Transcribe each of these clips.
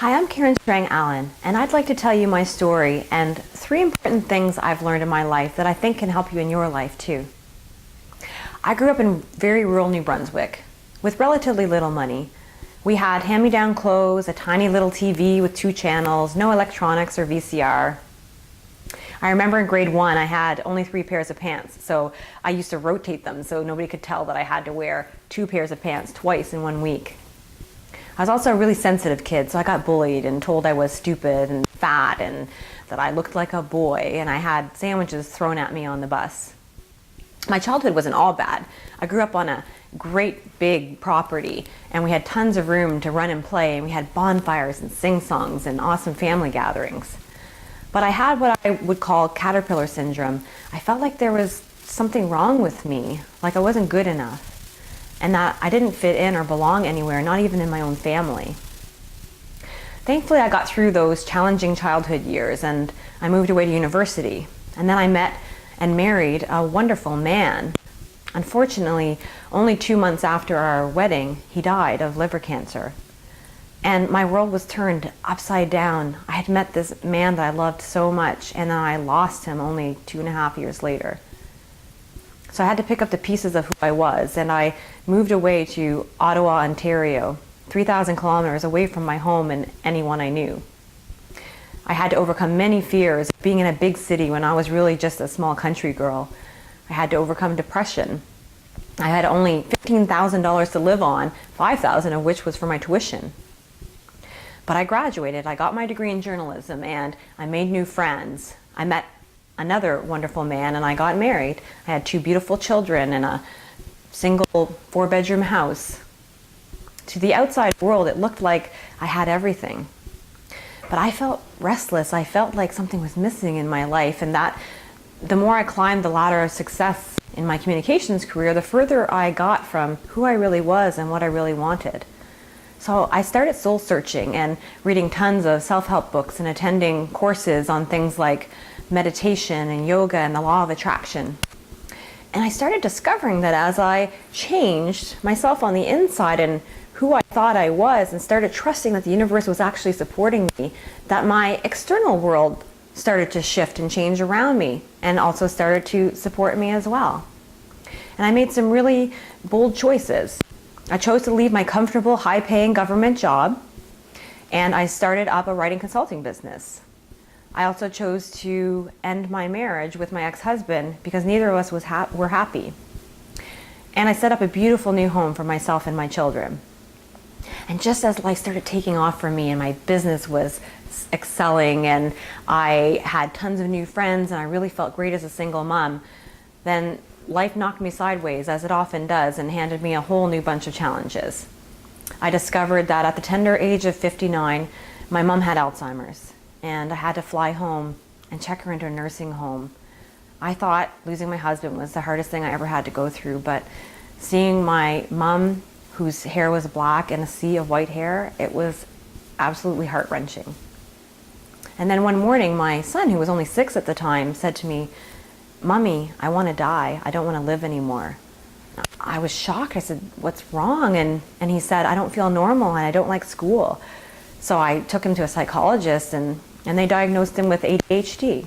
Hi, I'm Strang, and I'd like to tell you my story and 3 important things I've learned in my life that I think can help you in your life too. I grew up in very rural New Brunswick with relatively little money. We had hand-me-down clothes, a tiny little TV with 2 channels, no electronics or VCR. I remember in grade 1 I had only 3 pairs of pants, so I used to rotate them so nobody could tell that I had to wear 2 pairs of pants twice in 1 week. I was also a really sensitive kid, so I got bullied and told I was stupid and fat and that I looked like a boy, and I had sandwiches thrown at me on the bus. My childhood wasn't all bad. I grew up on a great big property, and we had tons of room to run and play, and we had bonfires and sing-songs and awesome family gatherings. But I had what I would call caterpillar syndrome. I felt like there was something wrong with me, like I wasn't good enough, and that I didn't fit in or belong anywhere, not even in my own family. Thankfully, I got through those challenging childhood years and I moved away to university. And then I met and married a wonderful man. Unfortunately, only 2 months after our wedding, he died of liver cancer. And my world was turned upside down. I had met this man that I loved so much, and then I lost him only 2.5 years later. So I had to pick up the pieces of who I was, and I moved away to Ottawa, Ontario, 3,000 kilometers away from my home and anyone I knew. I had to overcome many fears being in a big city when I was really just a small country girl. I had to overcome depression. I had only $15,000 to live on, $5,000 of which was for my tuition. But I graduated, I got my degree in journalism, and I made new friends. I met another wonderful man, and I got married. I had 2 beautiful children and a single 4-bedroom house. To the outside world, it looked like I had everything. But I felt restless. I felt like something was missing in my life, and that the more I climbed the ladder of success in my communications career, the further I got from who I really was and what I really wanted. So I started soul searching and reading tons of self-help books and attending courses on things like meditation and yoga and the law of attraction. And I started discovering that as I changed myself on the inside and who I thought I was and started trusting that the universe was actually supporting me, that my external world started to shift and change around me and also started to support me as well. And I made some really bold choices. I chose to leave my comfortable, high-paying government job, and I started up a writing consulting business. I also chose to end my marriage with my ex-husband because neither of us were happy. And I set up a beautiful new home for myself and my children. And just as life started taking off for me and my business was excelling and I had tons of new friends and I really felt great as a single mom, then life knocked me sideways, as it often does, and handed me a whole new bunch of challenges. I discovered that at the tender age of 59, my mom had Alzheimer's, and I had to fly home and check her into a nursing home. I thought losing my husband was the hardest thing I ever had to go through, but seeing my mom, whose hair was black and a sea of white hair, it was absolutely heart-wrenching. And then one morning, my son, who was only 6 at the time, said to me, "Mommy, I want to die. I don't want to live anymore." I was shocked. I said, "What's wrong?" And he said, "I don't feel normal and I don't like school." So I took him to a psychologist and they diagnosed him with ADHD.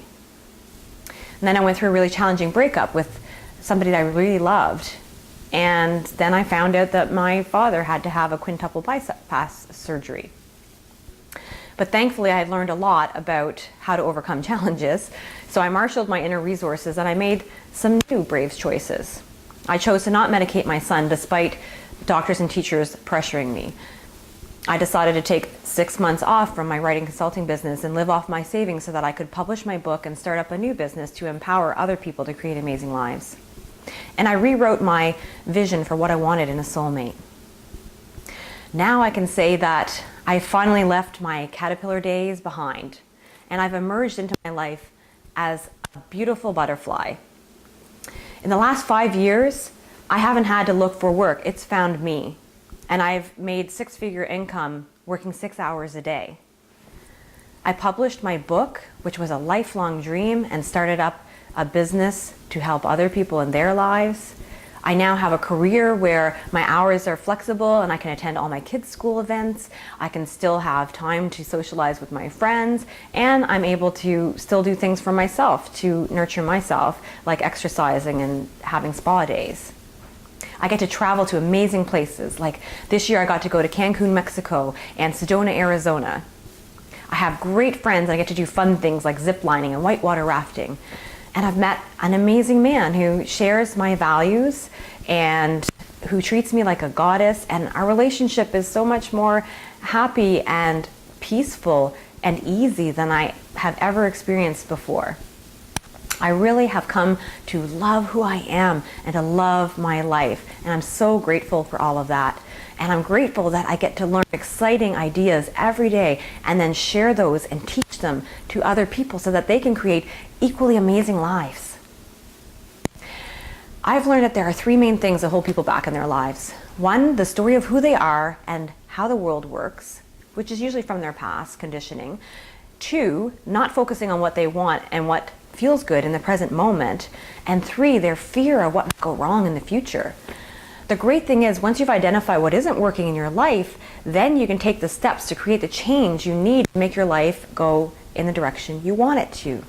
And then I went through a really challenging breakup with somebody that I really loved. And then I found out that my father had to have a quintuple bypass surgery. But thankfully, I had learned a lot about how to overcome challenges. So I marshaled my inner resources and I made some new brave choices. I chose to not medicate my son despite doctors and teachers pressuring me. I decided to take 6 months off from my writing consulting business and live off my savings so that I could publish my book and start up a new business to empower other people to create amazing lives. And I rewrote my vision for what I wanted in a soulmate. Now I can say that I finally left my caterpillar days behind, and I've emerged into my life as a beautiful butterfly. In the last 5 years, I haven't had to look for work. It's found me. And I've made 6-figure income working 6 hours a day. I published my book, which was a lifelong dream, and started up a business to help other people in their lives. I now have a career where my hours are flexible and I can attend all my kids' school events. I can still have time to socialize with my friends, and I'm able to still do things for myself to nurture myself, like exercising and having spa days. I get to travel to amazing places. Like this year I got to go to Cancun, Mexico and Sedona, Arizona. I have great friends. I get to do fun things like zip lining and whitewater rafting. And I've met an amazing man who shares my values and who treats me like a goddess. And our relationship is so much more happy and peaceful and easy than I have ever experienced before. I really have come to love who I am and to love my life. And I'm so grateful for all of that. And I'm grateful that I get to learn exciting ideas every day and then share those and teach them to other people so that they can create equally amazing lives. I've learned that there are three main things that hold people back in their lives. One, the story of who they are and how the world works, which is usually from their past conditioning. Two, not focusing on what they want and what feels good in the present moment. And three, their fear of what might go wrong in the future. The great thing is, once you've identified what isn't working in your life, then you can take the steps to create the change you need to make your life go in the direction you want it to.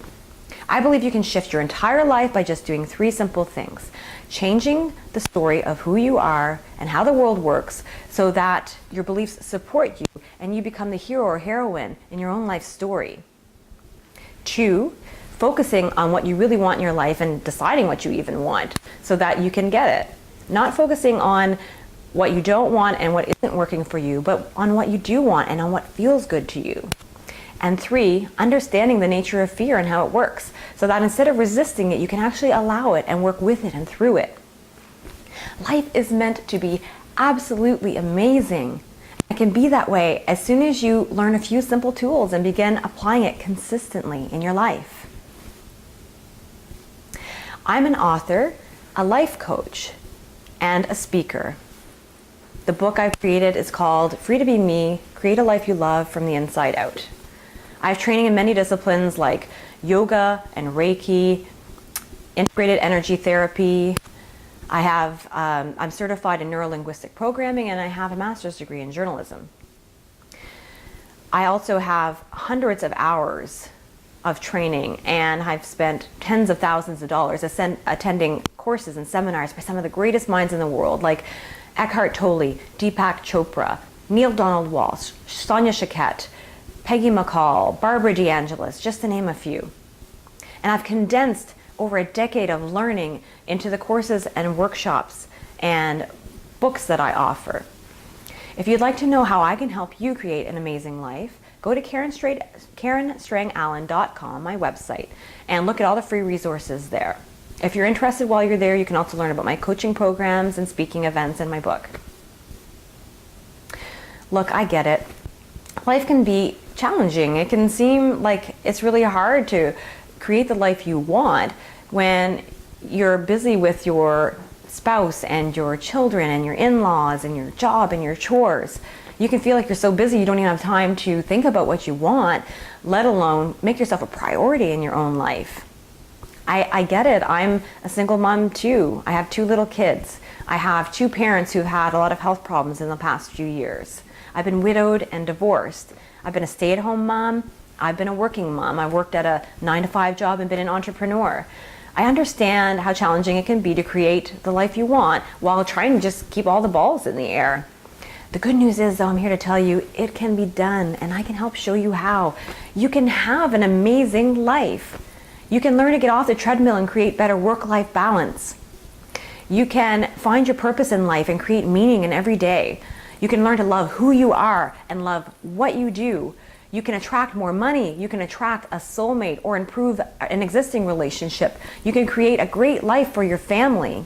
I believe you can shift your entire life by just doing three simple things. Changing the story of who you are and how the world works so that your beliefs support you and you become the hero or heroine in your own life story. Two, focusing on what you really want in your life and deciding what you even want so that you can get it. Not focusing on what you don't want and what isn't working for you, but on what you do want and on what feels good to you. And three, understanding the nature of fear and how it works, so that instead of resisting it, you can actually allow it and work with it and through it. Life is meant to be absolutely amazing. It can be that way as soon as you learn a few simple tools and begin applying it consistently in your life. I'm an author, a life coach, and a speaker. The book I've created is called Free to Be Me, Create a Life You Love from the Inside Out. I have training in many disciplines like yoga and Reiki, integrated energy therapy. I'm certified in neuro-linguistic programming, and I have a master's degree in journalism. I also have hundreds of hours of training, and I've spent tens of thousands of dollars attending courses and seminars by some of the greatest minds in the world, like Eckhart Tolle, Deepak Chopra, Neil Donald Walsh, Sonia Choquette, Peggy McCall, Barbara DeAngelis, just to name a few. And I've condensed over a decade of learning into the courses and workshops and books that I offer. If you'd like to know how I can help you create an amazing life, go to KarenStrangAllen.com, my website, and look at all the free resources there. If you're interested while you're there, you can also learn about my coaching programs and speaking events and my book. Look, I get it. Life can be challenging. It can seem like it's really hard to create the life you want when you're busy with your spouse and your children and your in-laws and your job and your chores. You can feel like you're so busy you don't even have time to think about what you want, let alone make yourself a priority in your own life. I get it. I'm a single mom too. I have 2 little kids. I have 2 parents who've had a lot of health problems in the past few years. I've been widowed and divorced. I've been a stay-at-home mom. I've been a working mom. I've worked at a 9-to-5 job and been an entrepreneur. I understand how challenging it can be to create the life you want while trying to just keep all the balls in the air. The good news is, though, I'm here to tell you it can be done, and I can help show you how. You can have an amazing life. You can learn to get off the treadmill and create better work-life balance. You can find your purpose in life and create meaning in every day. You can learn to love who you are and love what you do. You can attract more money. You can attract a soulmate or improve an existing relationship. You can create a great life for your family.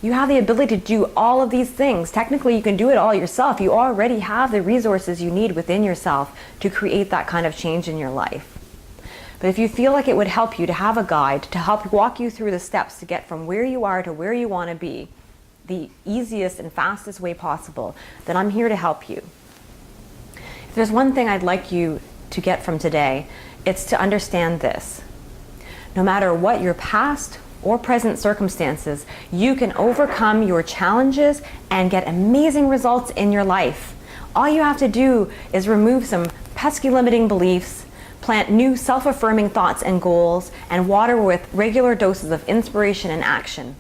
You have the ability to do all of these things. Technically, you can do it all yourself. You already have the resources you need within yourself to create that kind of change in your life. But if you feel like it would help you to have a guide to help walk you through the steps to get from where you are to where you want to be, the easiest and fastest way possible, then I'm here to help you. If there's one thing I'd like you to get from today, it's to understand this. No matter what your past or present circumstances, you can overcome your challenges and get amazing results in your life. All you have to do is remove some pesky limiting beliefs, plant new self-affirming thoughts and goals, and water with regular doses of inspiration and action.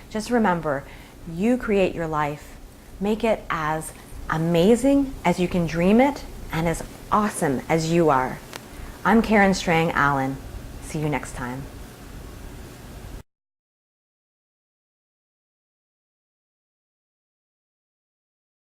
Just remember, you create your life. Make it as amazing as you can dream it and as awesome as you are. I'm Karen Strang Allen. See you next time.